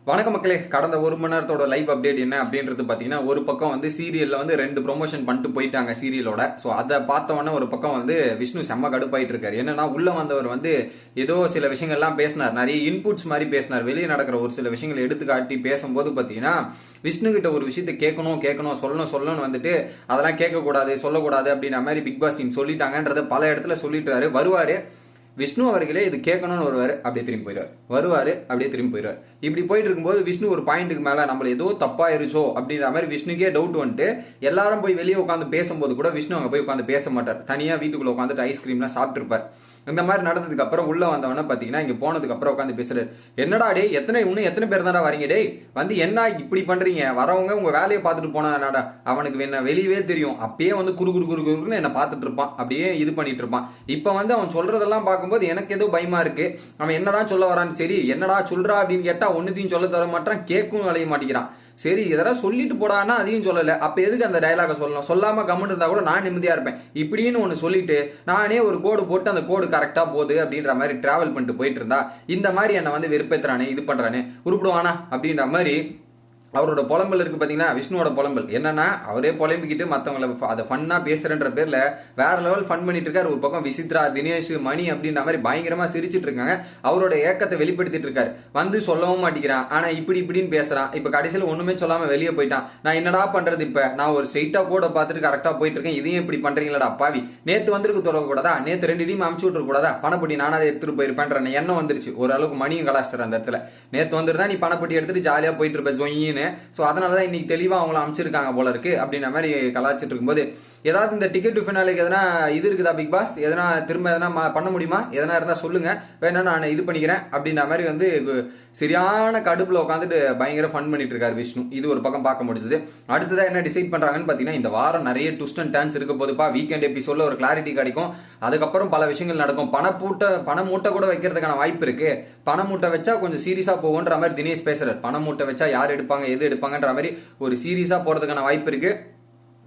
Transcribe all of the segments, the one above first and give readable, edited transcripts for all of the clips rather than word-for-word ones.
வணக்கம் மக்களே. கடந்த ஒரு மணி நேரத்தோட லைவ் அப்டேட் என்ன அப்படின்றது பாத்தீங்கன்னா, ஒரு பக்கம் வந்து சீரியல்ல வந்து 2 ப்ரொமோஷன் பண்ணிட்டு போயிட்டாங்க சீரியலோட. சோ அதை பார்த்தவொடனே ஒரு பக்கம் வந்து விஷ்ணு செம்ம கடுப்பாயிட்டு இருக்காரு. என்னன்னா, உள்ள வந்தவர் வந்து ஏதோ சில விஷயங்கள்லாம் பேசினார், நிறைய இன்புட்ஸ் மாதிரி பேசினார். வெளியே நடக்கிற ஒரு சில விஷயங்களை எடுத்து காட்டி பேசும்போது பாத்தீங்கன்னா, விஷ்ணு கிட்ட ஒரு விஷயத்தை கேட்கணும் சொல்லணும்னு வந்துட்டு அதெல்லாம் கேட்கக்கூடாது சொல்லக்கூடாது அப்படின்ற மாதிரி பிக் பாஸ் டீம் சொல்லிட்டாங்கன்றத பல இடத்துல சொல்லிட்டு வருவாரு. விஷ்ணு அவர்களே இது கேட்கணும்னு வருவாரு, அப்படியே திரும்பி போயிடுவார், வருவாரு அப்படியே திரும்பி போயிடுவார். இப்படி போயிட்டு இருக்கும்போது விஷ்ணு ஒரு பாயிண்ட்டுக்கு மேல நம்மள ஏதோ தப்பாயிருச்சோ அப்படின்ற மாதிரி விஷ்ணுக்கே டவுட் வந்துட்டு எல்லாரும் போய் வெளியே உட்காந்து பேசும்போது கூட விஷ்ணு அங்க போய் உட்காந்து பேச மாட்டார். தனியா வீட்டுக்குள்ள உட்காந்துட்டு ஐஸ்கிரீம்லாம் சாப்பிட்டு இருப்பார். இந்த மாதிரி நடந்ததுக்கு அப்புறம் உள்ள வந்தவன பாத்தீங்கன்னா, இங்க போனதுக்கு அப்புறம் உட்காந்து பேசுறாரு. என்னடா டே, எத்தனை பேர் தானே வரீங்க டே, வந்து என்ன இப்படி பண்றீங்க, வரவங்க உங்க வேலையை பார்த்துட்டு போனா அவனுக்கு என்ன வெளியவே தெரியும். அப்பயே வந்து குறுன்னு என்ன பார்த்துட்டு இருப்பான், அப்படியே இது பண்ணிட்டு இருப்பான். இப்ப வந்து அவன் சொல்றதெல்லாம் பார்க்கும்போது எனக்கு ஏதோ பயமா இருக்கு. அவன் என்னதான் சொல்ல வரான்னு, சரி என்னடா சொல்றா அப்படின்னு கேட்டா ஒன்னுத்தையும் சொல்ல தர மாட்டான், கேட்கும் விளைய மாட்டேங்கிறான். சரி இதெல்லாம் சொல்லிட்டு போடான்னா அதையும் சொல்லல, அப்ப எதுக்கு அந்த டயலாக சொல்லணும், சொல்லாம கமெண்ட் இருந்தா கூட நான் நிம்மதியா இருப்பேன். இப்படின்னு ஒண்ணு சொல்லிட்டு நானே ஒரு கோடு போட்டு அந்த கோடு கரெக்டா போகுது அப்படின்ற மாதிரி டிராவல் பண்ணிட்டு போயிட்டு இருந்தா இந்த மாதிரி என்ன வந்து வெறுப்பேத்துறானே, இது பண்றானே, உருப்பிடுவானா அப்படின்ற மாதிரி அவரோட புலம்பல் இருக்கு பாத்தீங்கன்னா. விஷ்ணுவோட புலம்பல் என்னன்னா, அவரே புலம்பிக்கிட்டு மத்தவங்களை அதை ஃபன்னா பேசுறன்ற பேர்ல வேற லெவல் ஃபன் பண்ணிட்டு இருக்காரு. ஒரு பக்கம் விசித்ரா, தினேஷ், மணி அப்படின்ற மாதிரி பயங்கரமா சிரிச்சிட்டு இருக்காங்க. அவரோட ஏக்கத்தை வெளிப்படுத்திட்டு இருக்காரு. வந்து சொல்லவும் மாட்டேங்கிறான், ஆனா இப்படின்னு பேசுறான். இப்ப கடைசியில் ஒண்ணுமே சொல்லாம வெளியே போயிட்டான். நான் என்னடா பண்றது, இப்ப நான் ஒரு ஸ்ட்ரெயிட்டா கூட பார்த்துட்டு கரெக்டா போயிட்டு இருக்கேன், இதையும் இப்படி பண்றீங்களா பாவி, நேத்து வந்திருக்கு தொடக்கூடாதா, நேத்து 2 டீம் அமுச்சு விட்டுற கூடாதா, பணப்பட்டி நானா எடுத்துட்டு போயிருப்பேன்ற எண்ணம் வந்துருச்சு. ஓரளவுக்கு மணியும் கலாச்சிட்டார் அந்த இடத்துல. நேத்து வந்துருந்தா நீ பணப்பட்டி எடுத்துட்டு ஜாலியா போயிட்டு இருப்ப ஜொயின்னு. சோ அதனாலதான் இன்னைக்கு தெளிவா அவங்கள அமைச்சிருக்காங்க போல இருக்கு அப்படின்ற மாதிரி கலாச்சிட்டு இருக்கும்போது, ஏதாவது இந்த டிக்கெட் டு ஃபினாலுக்கு எதனா இது இருக்குதா பிக் பாஸ், எதனா திரும்ப எதனா பண்ண முடியுமா, எதனா இருந்தா சொல்லுங்க, வேணா நான் இது பண்ணிக்கிறேன் அப்படின்ற மாதிரி வந்து சரியான கடுப்புல உட்காந்துட்டு பயங்கர ஃபன் பண்ணிட்டு இருக்காரு விஷ்ணு. இது ஒரு பக்கம் பார்க்க முடிஞ்சது. அடுத்ததான் என்ன டிசைட் பண்றாங்கன்னு பாத்தீங்கன்னா, இந்த வாரம் நிறைய ட்விஸ்ட் அண்ட் டர்ன்ஸ் இருக்க போதுப்பா. வீக்கெண்ட் எபிசோட்ல ஒரு கிளாரிட்டி கிடைக்கும். அதுக்கப்புறம் பல விஷயங்கள் நடக்கும். பணமூட்டை கூட வைக்கிறதுக்கான வாய்ப்பு இருக்கு. பணமூட்டை வச்சா கொஞ்சம் சீரியஸா போகுன்ற மாதிரி தினேஷ் பேசுறாரு. பணமூட்டை வச்சா யார் எடுப்பாங்க, எது எடுப்பாங்கன்ற மாதிரி ஒரு சீரியஸா போறதுக்கான வாய்ப்பு இருக்கு.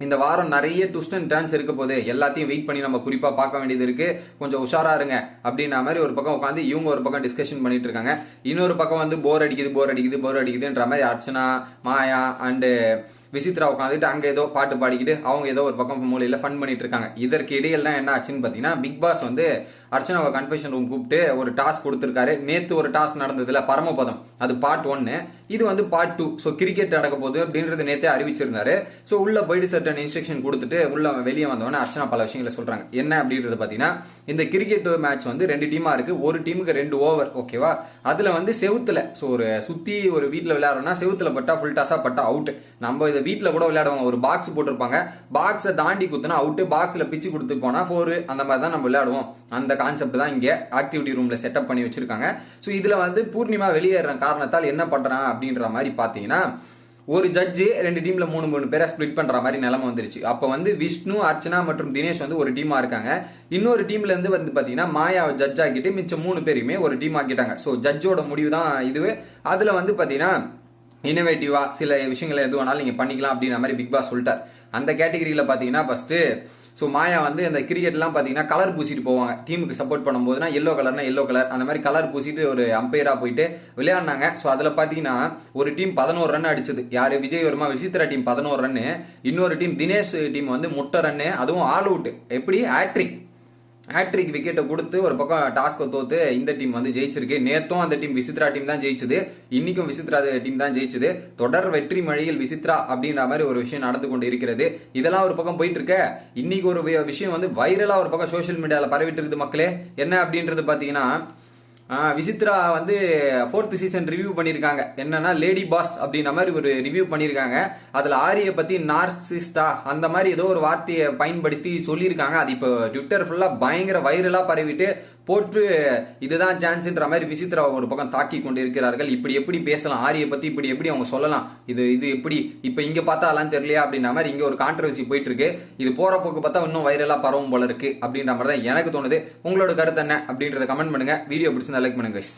இந்த வாரம் நிறைய ட்விஸ்ட் அண்ட் டர்ன்ஸ் இருக்க போது, எல்லாத்தையும் வெயிட் பண்ணி நம்ம குறிப்பா பார்க்க வேண்டியது இருக்கு. கொஞ்சம் உஷாரா இருங்க அப்படின்ற மாதிரி ஒரு பக்கம் உட்காந்து இவங்க ஒரு பக்கம் டிஸ்கஷன் பண்ணிட்டு இருக்காங்க. இன்னொரு பக்கம் வந்து போர் அடிக்குதுன்ற மாதிரி அர்ச்சனா, மாயா அண்ட் விசித்ரா உட்காந்துட்டு அங்க ஏதோ பாட்டு பாடிக்கிட்டு அவங்க ஏதோ ஒரு பக்கம் மூலையில ஃபன் பண்ணிட்டு இருக்காங்க. இதற்கு இடையில தான் என்ன ஆச்சுன்னு பாத்தீங்கன்னா, பிக் பாஸ் வந்து அர்ச்சனாவை கன்ஃபெஷன் ரூம் கூப்பிட்டு ஒரு டாஸ்க் கொடுத்திருக்காரு. நேத்து ஒரு டாஸ்க் நடந்ததுல பரமபதம், அது பார்ட் 1, இது வந்து பார்ட் 2. ஸோ கிரிக்கெட் நடக்க போகுது அப்படின்றது நேத்தே அறிவிச்சிருந்தாரு. ஸோ உள்ள போயிட்டு சர்டன் இன்ஸ்ட்ரக்ஷன் கொடுத்துட்டு உள்ள வெளியே வந்தவொடனே அர்ச்சனா பல விஷயங்களை சொல்றாங்க. என்ன அப்படின்றது பாத்தீங்கன்னா, இந்த கிரிக்கெட் மேட்ச் வந்து 2 டீமா இருக்கு. ஒரு டீமுக்கு 2 ஓவர், ஓகேவா. அதுல வந்து செவுத்துல, ஸோ ஒரு சுத்தி ஒரு வீட்டுல விளையாடுறோம்னா செவுத்துல பட்டா ஃபுல் டாஸா பட்டா அவுட். நம்ம இதை வீட்டுல கூட விளையாடுவாங்க, ஒரு பாக்ஸ் போட்டிருப்பாங்க, பாக்ஸை தாண்டி குத்துனா அவுட், பாக்ஸ்ல பிச்சு கொடுத்து போனா 4, அந்த மாதிரி தான் நம்ம விளையாடுவோம். அந்த கான்செப்ட் தான் இங்க ஆக்டிவிட்டி ரூம்ல செட்டப் பண்ணி வச்சிருக்காங்க. சோ இதுல வந்து பூர்ணிமா வெளியேற காரணத்தால் என்ன பண்றான் அப்படின்ற மாதிரி பாத்தீங்கன்னா, ஒரு ஜட்ஜு 2 டீம்ல 3 பேரை ஸ்பிளிட் பண்ற மாதிரி நிலைமை வந்துருச்சு. அப்ப வந்து விஷ்ணு, அர்ச்சனா மற்றும் தினேஷ் வந்து ஒரு டீமா இருக்காங்க. இன்னொரு டீம்ல இருந்து வந்து பாத்தீங்கன்னா மாயாவை ஜட்ஜ் ஆக்கிட்டு மிச்சம் 3 பேருமே ஒரு டீம் ஆக்கிட்டாங்க. சோ ஜட்ஜோட முடிவு தான் இதுவே. அதுல வந்து பாத்தீங்கன்னா இன்னோவேட்டிவா சில விஷயங்களை எது வேணாலும் நீங்க பண்ணிக்கலாம் அப்படின்ற மாதிரி பிக் பாஸ் சொல்லிட்டார். அந்த கேட்டகரியில பாத்தீங்கன்னா ஃபர்ஸ்ட் மாயா வந்து அந்த கிரிக்கெட்லாம் பாத்தீங்கன்னா கலர் பூசிட்டு போவாங்க. டீமுக்கு சப்போர்ட் பண்ணும்போதுனா எல்லோ கலர்னா எல்லோ கலர், அந்த மாதிரி கலர் பூசிட்டு ஒரு அம்பையரா போயிட்டு விளையாடினாங்க. ஸோ அதுல பாத்தீங்கன்னா ஒரு டீம் 11 ரன் அடிச்சது. யாரு, விஜய் வர்மா விசித்ரா டீம் 11 ரன், இன்னொரு டீம் தினேஷ் டீம் வந்து முட்டை ரன்னு, அதுவும் ஆல் அவுட். எப்படி ஹேட்ரிக் விக்கெட்டை கொடுத்து ஒரு பக்கம் டாஸ்கை தோத்து இந்த டீம் வந்து ஜெயிச்சிருக்கு. நேத்தும் அந்த டீம் விசித்ரா டீம் தான் ஜெயிச்சது, இன்னைக்கும் விசித்ரா டீம் தான் ஜெயிச்சது. தொடர் வெற்றி மழையில் விசித்ரா அப்படின்ற மாதிரி ஒரு விஷயம் நடந்து கொண்டு இருக்கிறது. இதெல்லாம் ஒரு பக்கம் போயிட்டு இருக்க. இன்னைக்கு ஒரு விஷயம் வந்து வைரலா ஒரு பக்கம் சோசியல் மீடியால பரவிட்டு இருக்குது மக்களே. என்ன அப்படின்றது பாத்தீங்கன்னா, விசித்ரா வந்து 4th சீசன் ரிவ்யூ பண்ணிருக்காங்க. என்னன்னா லேடி பாஸ் அப்படின்ற மாதிரி ஒரு ரிவ்யூ பண்ணிருக்காங்க. அதுல ஆரிய பத்தி நார்சிஸ்டா அந்த மாதிரி ஏதோ ஒரு வார்த்தையை பயன்படுத்தி சொல்லியிருக்காங்க. அது இப்போ ட்விட்டர் ஃபுல்லா பயங்கர வைரலா பரவிட்டு போட்டு இதுதான் சான்ஸ்ன்ற மாதிரி விசித்ரா ஒரு பக்கம் தாக்கி கொண்டு இருக்கிறார்கள். இப்படி எப்படி பேசலாம், ஆரிய பத்தி இப்படி எப்படி அவங்க சொல்லலாம், இது எப்படி இப்ப இங்க பார்த்தா எல்லாம் தெரியலையா அப்படின்ற மாதிரி இங்க ஒரு கான்ட்ரவர்சி போயிட்டு இருக்கு. இது போற போக்கு பார்த்தா இன்னும் வைரலா பரவும் போல இருக்கு அப்படின்ற மாதிரி தான் எனக்கு தோணுது. உங்களோட கருத்து என்ன அப்படின்றத கமெண்ட் பண்ணுங்க. வீடியோ பிடிச்சிருந்தா லைக் பண்ணுங்க guys.